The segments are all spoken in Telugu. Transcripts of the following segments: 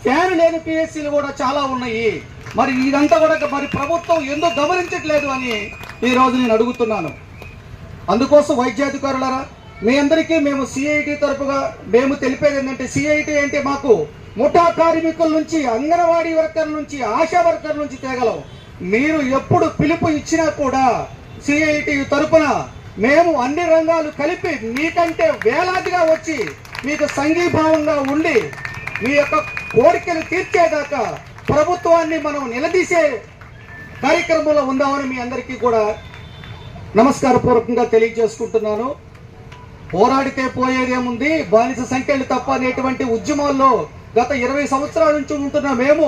ఫ్యాన్ లేని పిహెచ్సిలు కూడా చాలా ఉన్నాయి. మరి ఇదంతా కూడా మరి ప్రభుత్వం ఎందుకు గమనించట్లేదు అని ఈ రోజు నేను అడుగుతున్నాను. అందుకోసం వైద్యాధికారులారా, మీ అందరికీ మేము సిఐటి తరపుగా మేము తెలిపేది ఏంటంటే, సిఐటి అంటే మాకు ముఠా కార్మికుల నుంచి, అంగన్వాడీ వర్కర్ల నుంచి, ఆశా వర్కర్ల నుంచి తేగలం. మీరు ఎప్పుడు పిలుపు ఇచ్చినా కూడా సిఐటి తరపున మేము అన్ని రంగాలు కలిపి మీకంటే వేలాదిగా వచ్చి మీకు సంఘీభావంగా ఉండి మీ యొక్క కోరికలు తీర్చేదాకా ప్రభుత్వాన్ని మనం నిలదీసే కార్యక్రమంలో ఉందామని మీ అందరికీ కూడా నమస్కారపూర్వకంగా తెలియజేసుకుంటున్నాను. పోరాడితే పోయేదేముంది, బానిస సంఖ్యలు తప్ప అనేటువంటి ఉద్యమాల్లో గత 20 సంవత్సరాల నుంచి ఉంటున్న మేము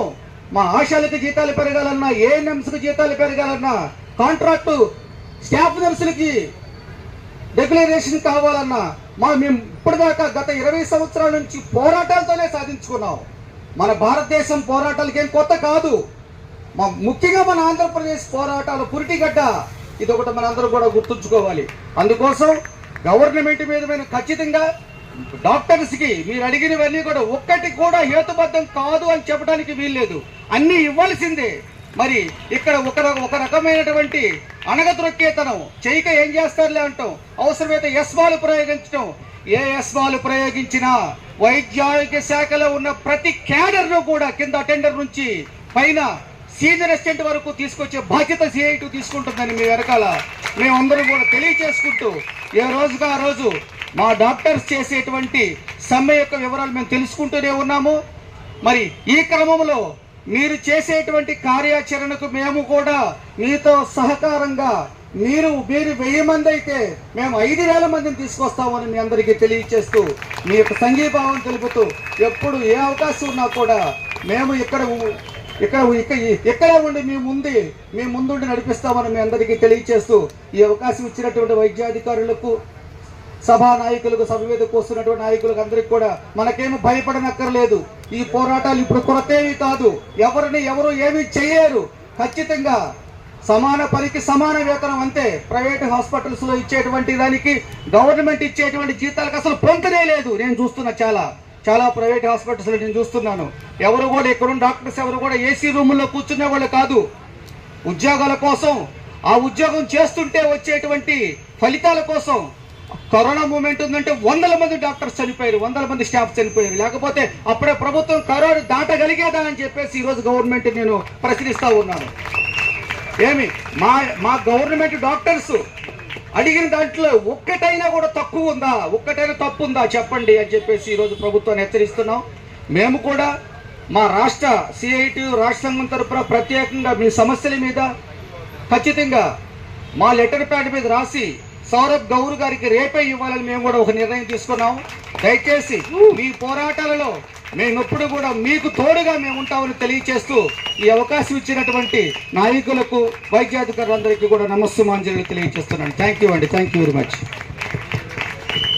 మా ఆశాలకు జీతాలు పెరగాలన్నా, ఏఎన్ఎంస్కి జీతాలు పెరగాలన్నా, కాంట్రాక్టు స్టాఫ్ నర్సులకి డిక్లరేషన్ కావాలన్నా మేము ఇప్పటిదాకా గత 20 సంవత్సరాల నుంచి పోరాటాలతోనే సాధించుకున్నాం. మన భారతదేశం పోరాటాలకి ఏం కొత్త కాదు. ముఖ్యంగా మన ఆంధ్రప్రదేశ్ పోరాటాల పురిటిగడ్డ. ఇదొకటి మనందరూ కూడా గుర్తుంచుకోవాలి. అందుకోసం గవర్నమెంట్ మీద మేము ఖచ్చితంగా డాక్టర్స్కి మీరు అడిగినవన్నీ కూడా ఒక్కటి కూడా హేతుబద్ధం కాదు అని చెప్పడానికి వీల్లేదు, అన్నీ ఇవ్వాల్సిందే. మరి ఇక్కడ ఒక రకమైనటువంటి అణగద్రొక్కేతనం చేయక ఏం చేస్తారులే అంటాం, అవసరమైతే ఎస్వాలు ప్రయోగించడం. ఏ ఎస్వాలు ప్రయోగించినా వైద్యారోగ్య శాఖలో ఉన్న ప్రతి క్యాడర్ను కూడా కింద అటెండర్ నుంచి పైన సీనియర్ అసిస్టెంట్ వరకు తీసుకొచ్చే బాధ్యత సిఐటి తీసుకుంటుందని మీ వెనకాల మేమందరం కూడా తెలియచేసుకుంటూ, ఏ రోజుగా ఆ రోజు మా డాక్టర్స్ చేసేటువంటి సమ్మె యొక్క వివరాలు మేము తెలుసుకుంటూనే ఉన్నాము. మరి ఈ క్రమంలో మీరు చేసేటువంటి కార్యాచరణకు మేము కూడా మీతో సహకారంగా మీరు 1000 మంది అయితే మేము 5000 మందిని తీసుకొస్తామని మీ అందరికీ తెలియచేస్తూ, మీ యొక్క సంఘీభావం తెలుపుతూ, ఎప్పుడు ఏ అవకాశం ఉన్నా కూడా మేము ఇక్కడ ఉండి మీ ముందుండి నడిపిస్తామని మీ అందరికీ తెలియచేస్తూ, ఈ అవకాశం ఇచ్చినటువంటి వైద్యాధికారులకు, సభా నాయకులకు, సభ మీద కూస్తున్నటువంటి నాయకులకు అందరికీ కూడా మనకేమీ భయపడనక్కర్లేదు. ఈ పోరాటాలు ఇప్పుడు కొరతేవి కాదు, ఎవరు ఏమీ చేయరు. ఖచ్చితంగా సమాన పనికి సమాన వేతనం అంతే. ప్రైవేట్ హాస్పిటల్స్ లో ఇచ్చేటువంటి దానికి గవర్నమెంట్ ఇచ్చేటువంటి జీతాలకు అసలు పొంతనే లేదు. నేను చూస్తున్నా చాలా ప్రైవేట్ హాస్పిటల్స్ లో నేను చూస్తున్నాను. ఎవరు కూడా ఇక్కడున్న డాక్టర్స్ ఎవరు కూడా ఏసీ రూముల్లో కూర్చునే వాళ్ళు కాదు. ఉద్యోగాల కోసం, ఆ ఉద్యోగం చేస్తుంటే వచ్చేటువంటి ఫలితాల కోసం కరోనా మూమెంట్ ఉందంటే 100 మంది డాక్టర్స్ చనిపోయారు, 100 మంది స్టాఫ్ చనిపోయారు. లేకపోతే అప్పుడే ప్రభుత్వం కరోనా దాటగలిగేదా అని చెప్పేసి ఈరోజు గవర్నమెంట్ నేను ప్రశ్నిస్తా ఉన్నాను. ఏమి మా గవర్నమెంట్ డాక్టర్స్ అడిగిన దాంట్లో ఒక్కటైనా కూడా తక్కువ ఉందా, ఒక్కటైనా తప్పు ఉందా చెప్పండి అని చెప్పేసి ఈరోజు ప్రభుత్వాన్ని హెచ్చరిస్తున్నాం. మేము కూడా మా రాష్ట్ర సిఐటి రాష్ట్ర సంఘం తరపున ప్రత్యేకంగా మీ సమస్యల మీద ఖచ్చితంగా మా లెటర్ ప్యాడ్ మీద రాసి సౌరభ్ గౌర్ గారికి రేపే ఇవ్వాలని మేము కూడా ఒక నిర్ణయం తీసుకున్నాం. దయచేసి మీ పోరాటాలలో మేమెప్పుడు కూడా మీకు తోడుగా మేము ఉంటామని తెలియచేస్తూ, ఈ అవకాశం ఇచ్చినటువంటి నాయకులకు, వైద్యాధికారులందరికీ కూడా నమస్సుమాంజలి తెలియజేస్తున్నాను. థ్యాంక్ యూ అండి. Thank you very much.